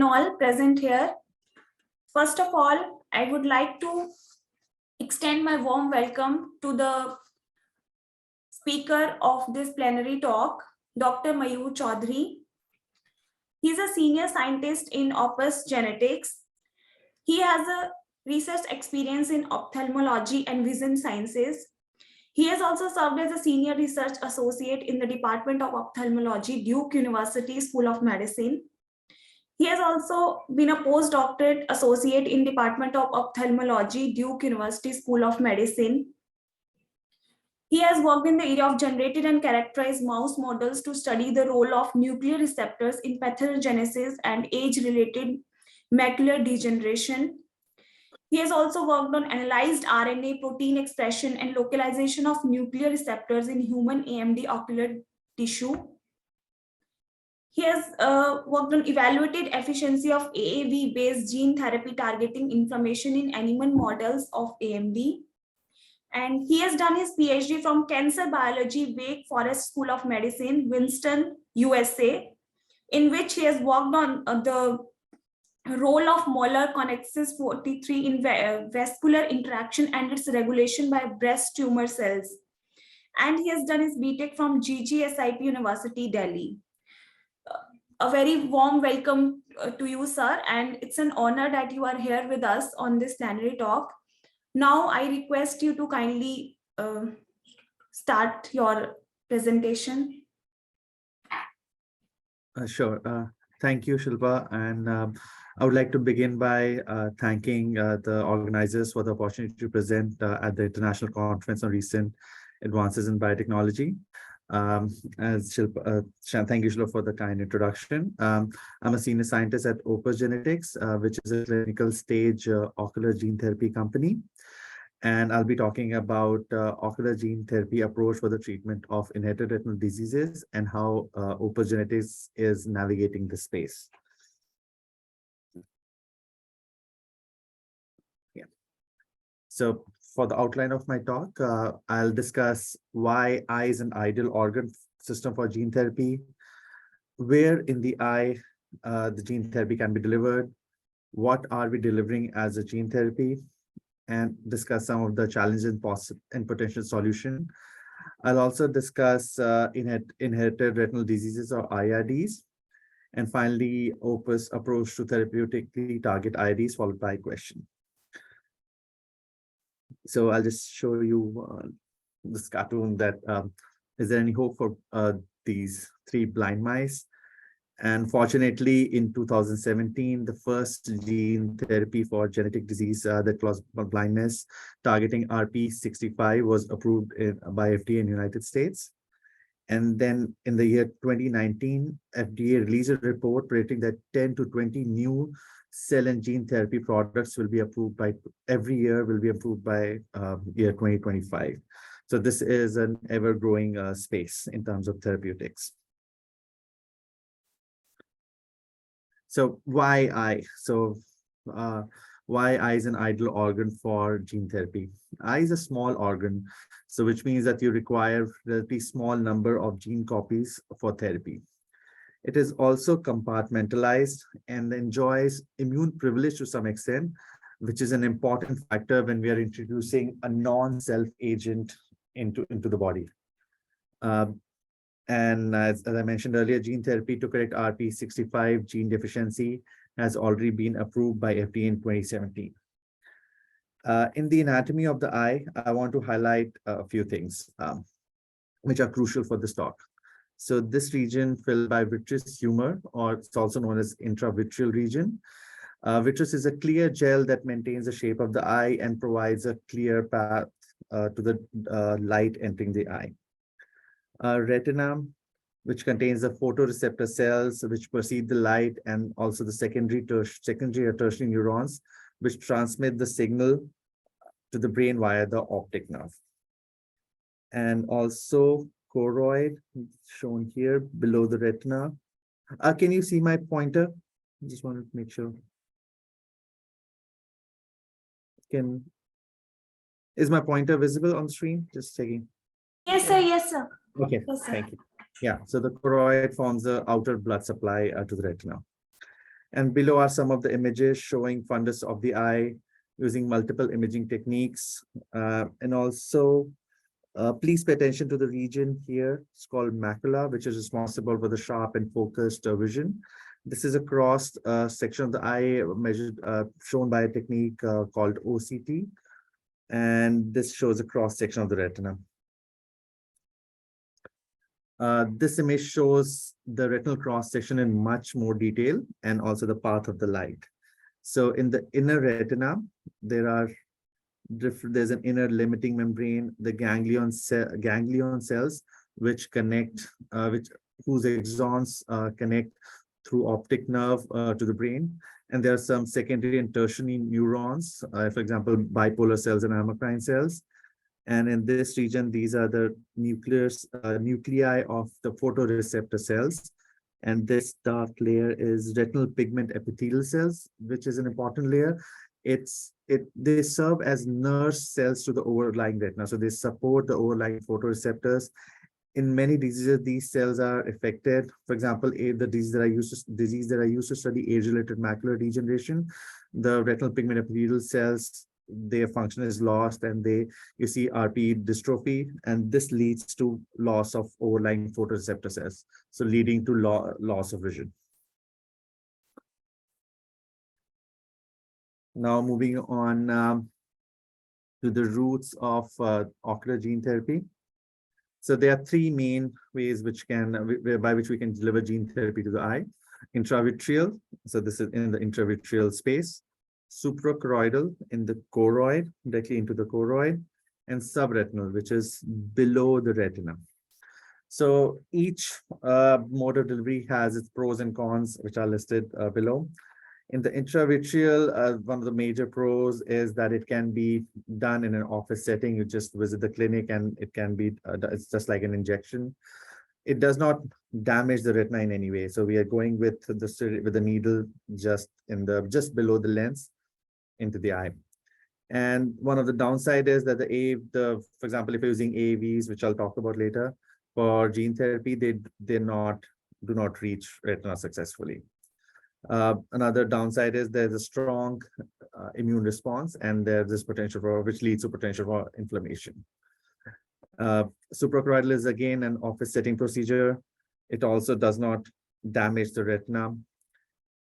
all present here. First of all, I would like to extend my warm welcome to the speaker of this plenary talk, Dr. Mayur Choudhary. He's a senior scientist in Opus genetics. He has a research experience in ophthalmology and vision sciences. He has also served as a senior research associate in the Department of Ophthalmology, Duke University School of Medicine. He has also been a postdoctorate associate in Department of Ophthalmology, Duke University School of Medicine. He has worked in the area of generated and characterized mouse models to study the role of nuclear receptors in pathogenesis and age-related macular degeneration. He has also worked on analyzed RNA protein expression and localization of nuclear receptors in human AMD ocular tissue. He has worked on evaluated efficiency of AAV-based gene therapy targeting inflammation in animal models of AMD. And he has done his PhD from Cancer Biology, Wake Forest School of Medicine, Winston, USA, in which he has worked on the role of molar connexus 43 in vascular interaction and its regulation by breast tumor cells. And he has done his BTech from GGSIP University, Delhi. A very warm welcome to you, sir, and it's an honor that you are here with us on this plenary talk. Now, I request you to kindly start your presentation. Sure. Thank you, Shilpa. And I would like to begin by thanking the organizers for the opportunity to present at the International Conference on Recent Advances in Biotechnology. As Shilpa, thank you, Shilpa, for the kind introduction. I'm a senior scientist at Opus Genetics, which is a clinical stage ocular gene therapy company. And I'll be talking about ocular gene therapy approach for the treatment of inherited retinal diseases and how Opus Genetics is navigating this space. Yeah. So for the outline of my talk, I'll discuss why eye is an ideal organ system for gene therapy, where in the eye the gene therapy can be delivered, what are we delivering as a gene therapy, and discuss some of the challenges and potential solution. I'll also discuss inherited retinal diseases or IRDs, and finally, Opus approach to therapeutically target IRDs, followed by a question. So I'll just show you this cartoon that is there any hope for these three blind mice? And fortunately, in 2017, the first gene therapy for genetic disease that caused blindness targeting RP65 was approved by FDA in the United States. And then in the year 2019, FDA released a report predicting that 10 to 20 new cell and gene therapy products will be approved by every year, will be approved by year 2025. So this is an ever-growing space in terms of therapeutics. So why eye? Why eye is an ideal organ for gene therapy? Eye is a small organ, so which means that you require a relatively small number of gene copies for therapy. It is also compartmentalized and enjoys immune privilege to some extent, which is an important factor when we are introducing a non-self agent into the body. And as I mentioned earlier, gene therapy to correct RP65 gene deficiency has already been approved by FDA in 2017. In the anatomy of the eye, I want to highlight a few things which are crucial for this talk. So this region filled by vitreous humor, or it's also known as intravitreal region. Vitreous is a clear gel that maintains the shape of the eye and provides a clear path to the light entering the eye. Retina, which contains the photoreceptor cells which perceive the light, and also the secondary or tertiary neurons which transmit the signal to the brain via the optic nerve. And also choroid, shown here below the retina. Can you see my pointer? I just wanted to make sure. Is my pointer visible on the screen? Just checking. Yes, sir. Yes, sir. Okay, yes, sir. Thank you. Yeah, so the choroid forms the outer blood supply to the retina. And below are some of the images showing fundus of the eye using multiple imaging techniques. And also, please pay attention to the region here. It's called macula, which is responsible for the sharp and focused vision. This is a cross section of the eye measured, shown by a technique called OCT. And this shows a cross section of the retina. This image shows the retinal cross section in much more detail and also the path of the light. So in the inner retina, there's an inner limiting membrane, the ganglion cells, which connect, whose axons connect through optic nerve to the brain. And there are some secondary and tertiary neurons, for example, bipolar cells and amacrine cells. And in this region, these are the nuclei of the photoreceptor cells. And this dark layer is retinal pigment epithelial cells, which is an important layer. They serve as nurse cells to the overlying retina. So they support the overlying photoreceptors. In many diseases, these cells are affected. For example, the disease that I used to study, age-related macular degeneration, the retinal pigment epithelial cells, their function is lost, and you see RP dystrophy, and this leads to loss of overlying photoreceptor cells, so leading to loss of vision. Now moving on to the roots of ocular gene therapy. So there are three main ways by which we can deliver gene therapy to the eye. Intravitreal, so this is in the intravitreal space. Suprachoroidal in the choroid, directly into the choroid, and subretinal, which is below the retina. So each mode of delivery has its pros and cons, which are listed below. In the intravitreal, one of the major pros is that it can be done in an office setting. You just visit the clinic and it can be, it's just like an injection. It does not damage the retina in any way. So we are going with the needle just below the lens into the eye. And one of the downside is that for example, if you're using AAVs, which I'll talk about later, for gene therapy, they do not reach retina successfully. Another downside is there's a strong immune response, and there's this potential which leads to potential for inflammation. Suprachoroidal is again an office setting procedure. It also does not damage the retina,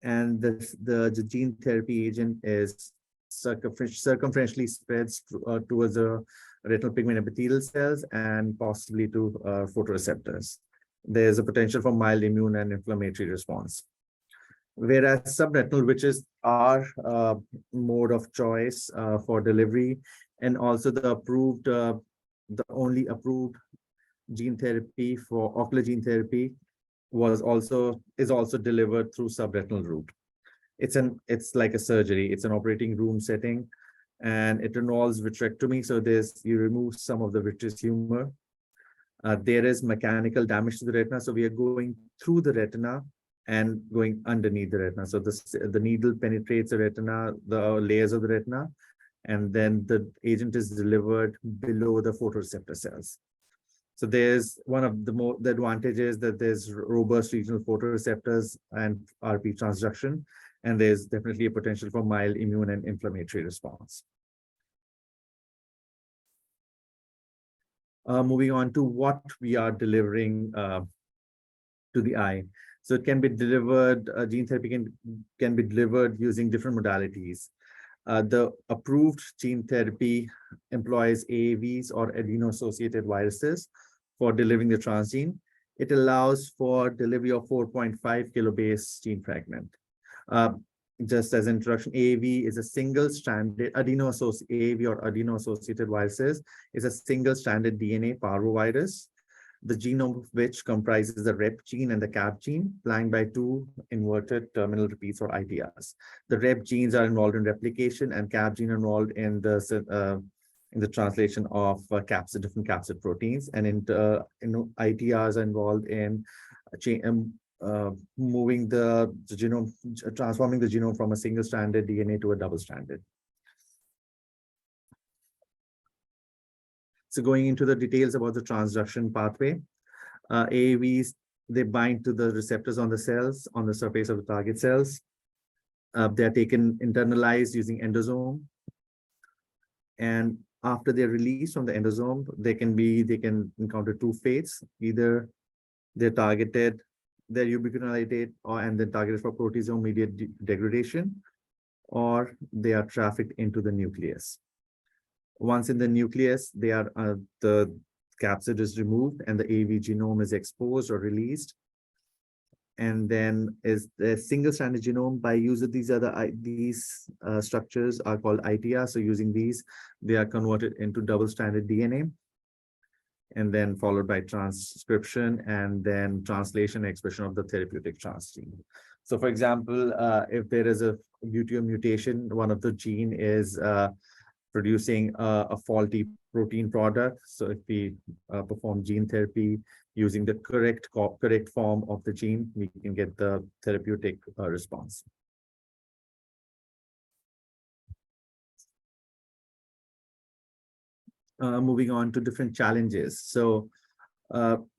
and the gene therapy agent is circumferentially spreads towards the retinal pigment epithelial cells and possibly to photoreceptors. There's a potential for mild immune and inflammatory response. Whereas subretinal, which is our mode of choice for delivery, and also the only approved gene therapy for ocular gene therapy is also delivered through subretinal route. It's like a surgery. It's an operating room setting, and it involves vitrectomy. So you remove some of the vitreous humor. There is mechanical damage to the retina. So we are going through the retina and going underneath the retina. So the needle penetrates the retina, the layers of the retina, and then the agent is delivered below the photoreceptor cells. So there's one of the advantages that there's robust regional photoreceptors and RP transduction, and there's definitely a potential for mild immune and inflammatory response. Moving on to what we are delivering to the eye. So it can be delivered, gene therapy can be delivered using different modalities. The approved gene therapy employs AAVs or adeno-associated viruses for delivering the transgene. It allows for delivery of 4.5 kilobase gene fragment. Just as an introduction, AAV is a single-stranded AAV or adeno-associated viruses is a single-stranded DNA parvovirus, the genome of which comprises the rep gene and the cap gene, flanked by two inverted terminal repeats or ITRs. The rep genes are involved in replication, and cap gene involved in the translation of different capsid proteins, and ITRs are involved in moving the genome, transforming the genome from a single-stranded DNA to a double-stranded. So going into the details about the transduction pathway, AAVs, they bind to the receptors on the cells, on the surface of the target cells. They are taken internalized using endosome, and after they're released from the endosome, they can encounter two fates. Either they're targeted, they're ubiquitinated, or and then targeted for proteasome mediated degradation, or they are trafficked into the nucleus. Once in the nucleus, the capsid is removed and the AAV genome is exposed or released. And then is the single-stranded genome. By use of these structures are called icRAB. So using these, they are converted into double-stranded DNA, and then followed by transcription and then translation and expression of the therapeutic transgene. So for example, if there is a mutation mutation, one of the gene is producing a faulty protein product. So if we perform gene therapy using the correct form of the gene, we can get the therapeutic response. Moving on to different challenges. So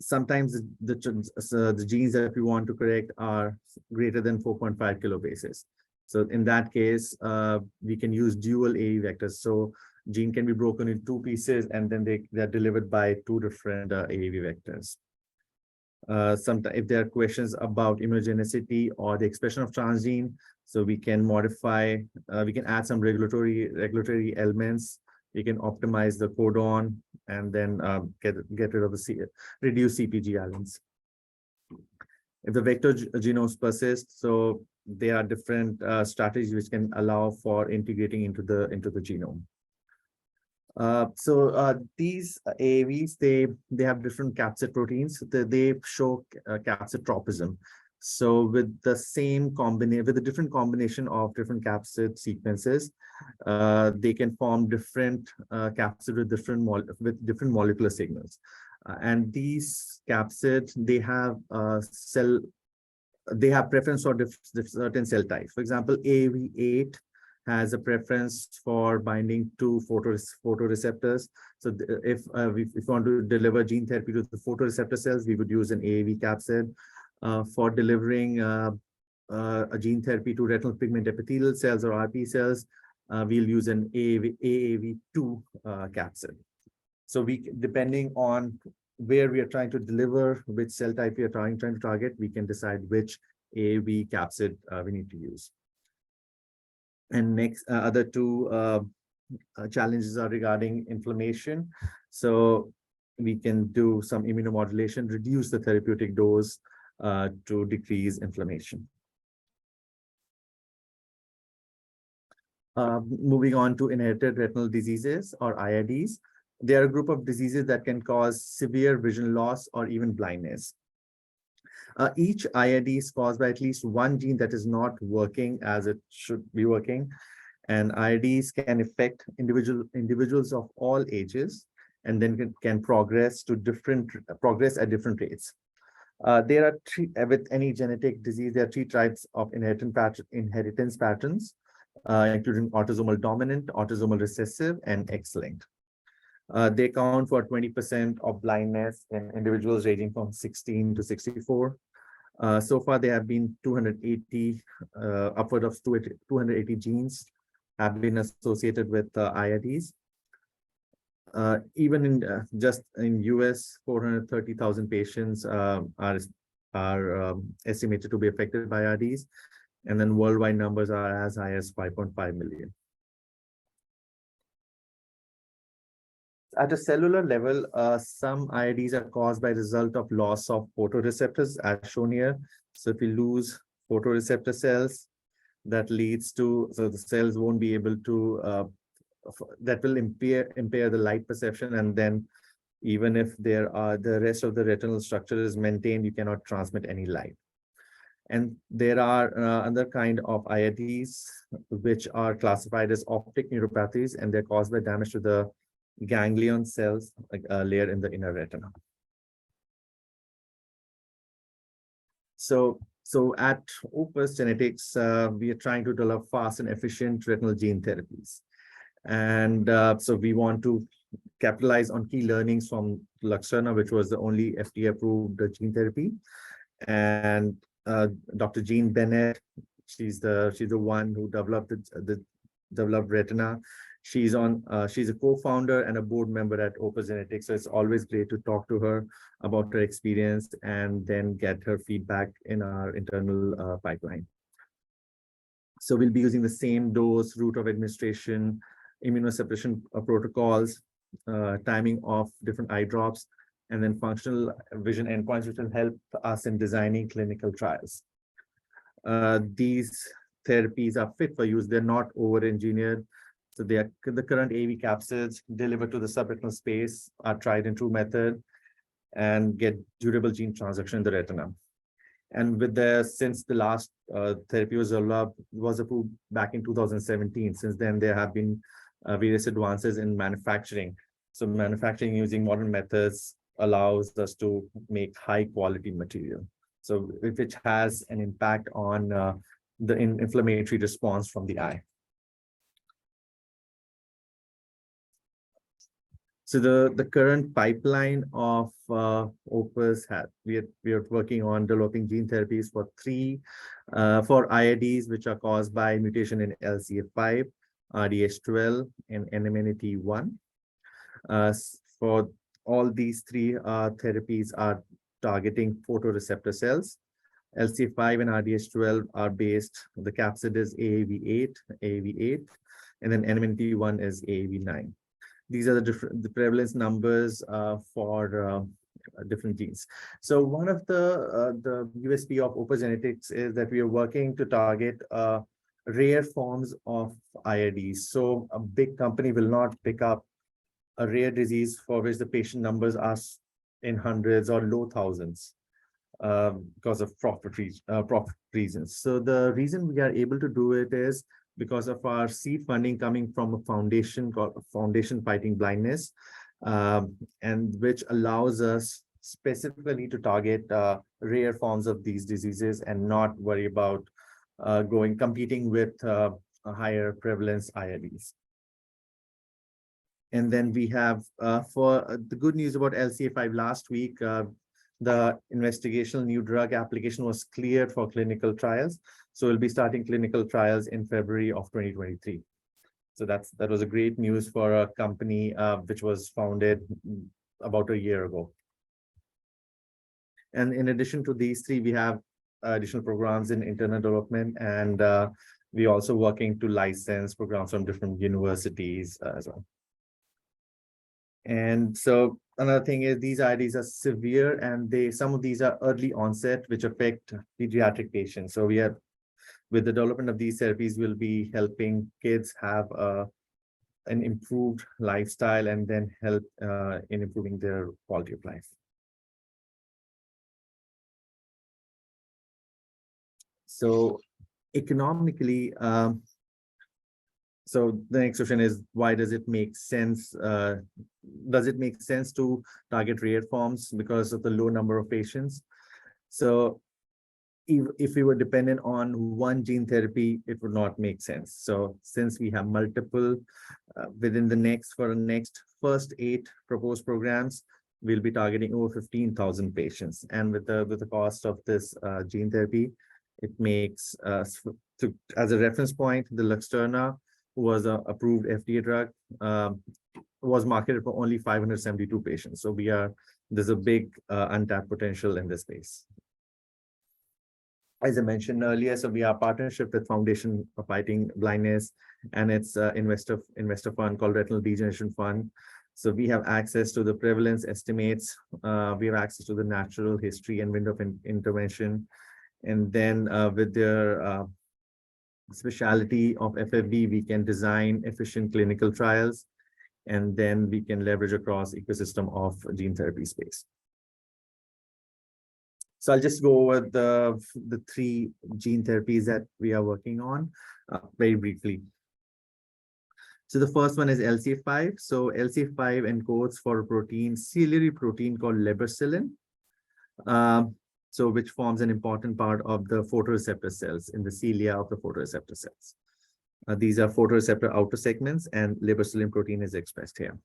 sometimes the genes that we want to correct are greater than 4.5 kilobases. So in that case, we can use dual AAV vectors. So gene can be broken in two pieces, and then they're delivered by two different AAV vectors. Sometimes if there are questions about immunogenicity or the expression of transgene, so we can modify, we can add some regulatory elements. We can optimize the codon and then get rid of the reduce CpG alleles. If the vector genomes persist, so there are different strategies which can allow for integrating into the genome. These AAVs, they have different capsid proteins. They show capsid tropism. So with the same combination, with a different combination of different capsid sequences, they can form different capsid with different molecular signals. And these capsids, they have preference for certain cell types. For example, AAV8 has a preference for binding to photoreceptors. So if we want to deliver gene therapy to the photoreceptor cells, we would use an AAV capsid. For delivering a gene therapy to retinal pigment epithelial cells or RP cells, we'll use an AAV2 capsid. So depending on where we are trying to deliver, which cell type we are trying to target, we can decide which AAV capsid we need to use. And next, other two challenges are regarding inflammation. So we can do some immunomodulation, reduce the therapeutic dose to decrease inflammation. Moving on to inherited retinal diseases or IRDs. They are a group of diseases that can cause severe vision loss or even blindness. Each IRD is caused by at least one gene that is not working as it should be working. And IRDs can affect individuals of all ages, and then can progress at different rates. There are with any genetic disease, there are three types of inheritance patterns, including autosomal dominant, autosomal recessive, and X-linked. They account for 20% of blindness in individuals ranging from 16 to 64. So far, there have been 280, upward of 280 genes have been associated with IRDs. Even in just in US, 430,000 patients are estimated to be affected by IRDs, and then worldwide numbers are as high as 5.5 million. At a cellular level, some IRDs are caused by result of loss of photoreceptors, as shown here. So if we lose photoreceptor cells, that leads to, so the cells won't be able to, that will impair the light perception, and then even if there are the rest of the retinal structure is maintained, you cannot transmit any light. And there are other kind of IRDs which are classified as optic neuropathies, and they're caused by damage to the ganglion cells layer in the inner retina. So at Opus Genetics, we are trying to develop fast and efficient retinal gene therapies. And so we want to capitalize on key learnings from Luxturna, which was the only FDA-approved gene therapy. And Dr. Jean Bennett she's the one who developed the developed Retina. She's a co-founder and a board member at Opus. So it's always great to talk to her about her experience and then get her feedback in our internal pipeline. So we'll be using the same dose, route of administration, immunosuppression protocols, timing of different eye drops, and then functional vision endpoints, which will help us in designing clinical trials. These therapies are fit for use. They're not over-engineered. So they are the current AAV capsids delivered to the subretinal space are tried and true method and get durable gene transduction in the retina. And since the last therapy was approved back in 2017, since then there have been various advances in manufacturing. So manufacturing using modern methods allows us to make high quality material. So which has an impact on the inflammatory response from the eye. So the current pipeline of Opus we are working on developing gene therapies for for IIDs, which are caused by mutation in LCA5, RDH12, and NMNAT1. For all these three therapies are targeting photoreceptor cells. LCA5 and RDH12 are based, the capsid is AAV8, and then NMNAT1 is AAV9. These are the prevalence numbers for different genes. So one of the USP of Opus Genetics is that we are working to target rare forms of IIDs. So a big company will not pick up a rare disease for which the patient numbers are in hundreds or low thousands because of profit reasons. So the reason we are able to do it is because of our seed funding coming from a foundation called Foundation Fighting Blindness, and which allows us specifically to target rare forms of these diseases and not worry about competing with a higher prevalence IIDs. And then we have, for the good news about LCA5 last week, the investigational new drug application was cleared for clinical trials. So we'll be starting clinical trials in February of 2023. So that was a great news for a company which was founded about a year ago. And in addition to these three, we have additional programs in internal development, and we're also working to license programs from different universities as well. And so another thing is these IIDs are severe, and some of these are early onset, which affect pediatric patients. So with the development of these therapies, we'll be helping kids have an improved lifestyle and then help in improving their quality of life. So economically, so the next question is, why does it make sense? Does it make sense to target rare forms because of the low number of patients? So if we were dependent on one gene therapy, it would not make sense. So since we have multiple within the first 8 proposed programs, we'll be targeting over 15,000 patients. And with the cost of this gene therapy, it makes as a reference point, the Luxturna, who was an approved FDA drug, was marketed for only 572 patients. So there's a big untapped potential in this space. As I mentioned earlier, so we are partnership with Foundation for Fighting Blindness, and it's investor fund called Retinal Degeneration Fund. So we have access to the prevalence estimates. We have access to the natural history and window of intervention. And then with their specialty of FFB, we can design efficient clinical trials, and then we can leverage across ecosystem of gene therapy space. So I'll just go over the 3 gene therapies that we are working on very briefly. So the first one is LCA5. So LCA5 encodes for a protein, ciliary protein called lebercilin, so which forms an important part of the photoreceptor cells in the cilia of the photoreceptor cells. These are photoreceptor outer segments, and lebercilin protein is expressed here.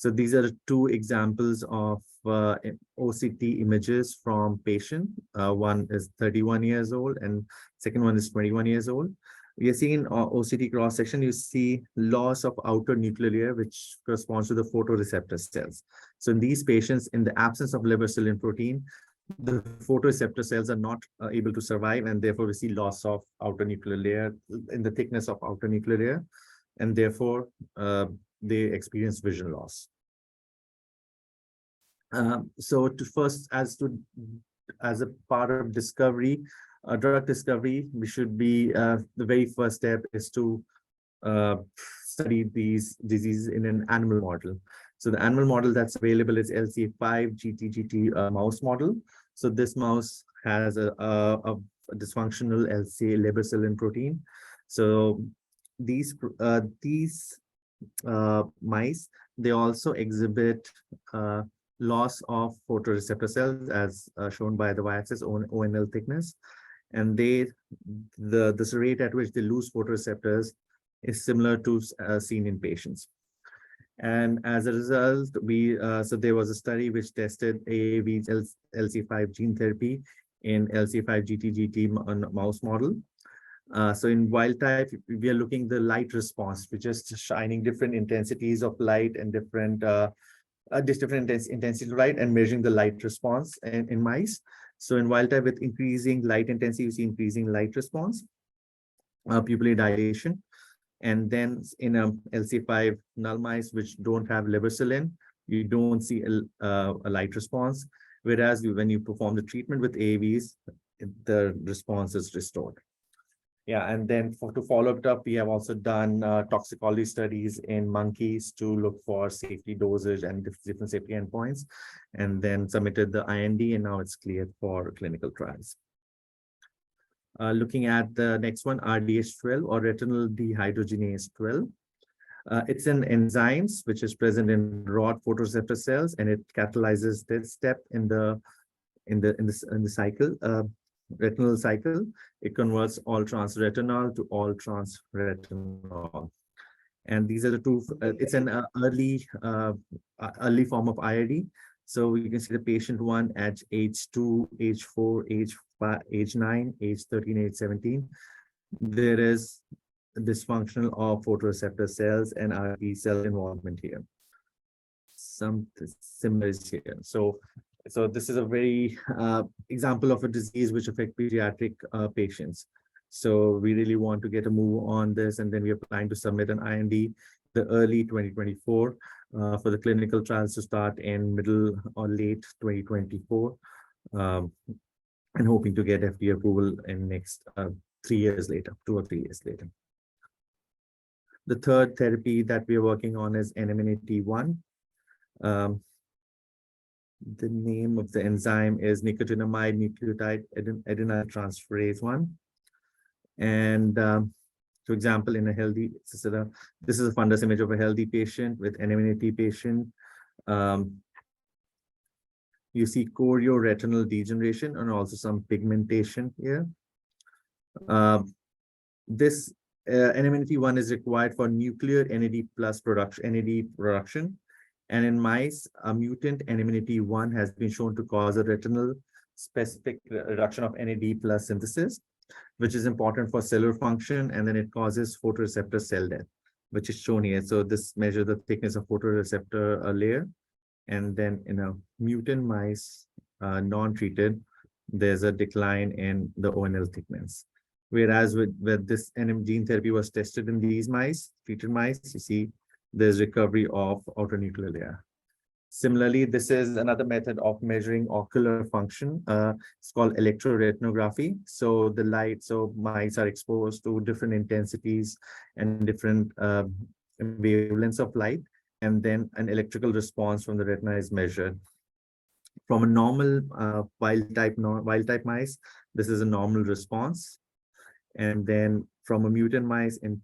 So these are two examples of OCT images from patient. One is 31 years old and second one is 21 years old. We are seeing in OCT cross section, you see loss of outer nuclear layer, which corresponds to the photoreceptor cells. So in these patients, in the absence of lebercilin protein, the photoreceptor cells are not able to survive, and therefore we see loss of outer nuclear layer in the thickness of outer nuclear layer, and therefore they experience vision loss. So to first, as a part of discovery, drug discovery, we should be the very first step is to study these diseases in an animal model. So the animal model that's available is LCA5 GTGT mouse model. So this mouse has a dysfunctional LCA lebercilin protein. So these mice, they also exhibit loss of photoreceptor cells as shown by the y-axis ONL thickness, and the rate at which they lose photoreceptors is similar to seen in patients. And as a result, so there was a study which tested AAV's LC5 gene therapy in LC5 GTGT mouse model. So in wild type, we are looking the light response, which is shining different intensities of light and different intensity of light and measuring the light response in mice. So in wild type, with increasing light intensity, you see increasing light response, pupillary dilation. And then in a LC5 null mice, which don't have lebercilin, you don't see a light response. Whereas when you perform the treatment with AAVs, the response is restored. Yeah, and then to follow it up, we have also done toxicology studies in monkeys to look for safety dosage and different safety endpoints, and then submitted the IND, and now it's cleared for clinical trials. Looking at the next one, RDH12 or retinal dehydrogenase 12. It's an enzyme which is present in rod photoreceptor cells, and it catalyzes this step in the cycle. Retinal cycle. It converts all trans retinal to all trans retinol, and these are the two. It's an early form of IRD. So you can see the patient one at age 2, age 4, age 5, age 9, age 13, age 17. There is dysfunctional of photoreceptor cells and RP cell involvement here. Some similarities here. So this is a very example of a disease which affects pediatric patients. So we really want to get a move on this, and then we are planning to submit an IND the early 2024 for the clinical trials to start in middle or late 2024, and hoping to get FDA approval in next 3 years later, 2 or 3 years later. The third therapy that we are working on is NMNAT1. The name of the enzyme is nicotinamide nucleotide adenyl transferase 1. And for example, in a healthy, this is a fundus image of a healthy patient with NMNAT patient. You see chorioretinal degeneration and also some pigmentation here. This NMNAT1 is required for nuclear NAD plus production. And in mice, a mutant NMNAT1 has been shown to cause a retinal specific reduction of NAD plus synthesis, which is important for cellular function, and then it causes photoreceptor cell death, which is shown here. So this measures the thickness of photoreceptor layer, and then in a mutant mice, non-treated, there's a decline in the ONL thickness. Whereas with this NM gene therapy was tested in these mice, treated mice, you see there's recovery of outer nuclear layer. Similarly, this is another method of measuring ocular function. It's called electroretinography. So mice are exposed to different intensities and different wavelengths of light, and then an electrical response from the retina is measured. From a normal wild type mice, this is a normal response. And then from a mutant mice in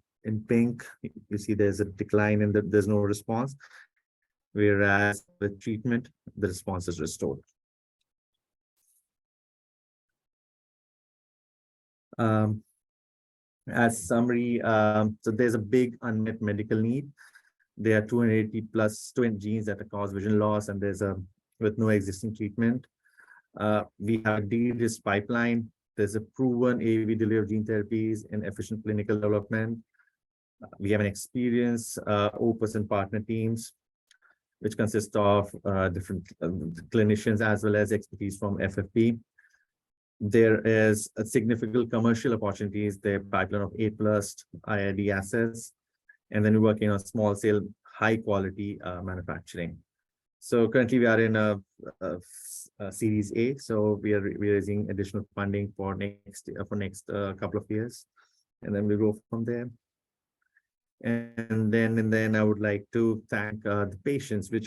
pink, you see there's a decline and there's no response. Whereas with treatment, the response is restored. As summary, so there's a big unmet medical need. There are 280 plus 20 genes that cause vision loss, and with no existing treatment. We have a de-risk pipeline. There's a proven AAV delivered gene therapies and efficient clinical development. We have an experienced Opus and partner teams, which consist of different clinicians as well as expertise from FFP. There is a significant commercial opportunities, the pipeline of 8+ IRD assets, and then we're working on small scale, high quality manufacturing. So currently we are in a Series A, so we are raising additional funding for next couple of years, and then we go from there. And then I would like to thank the patients, which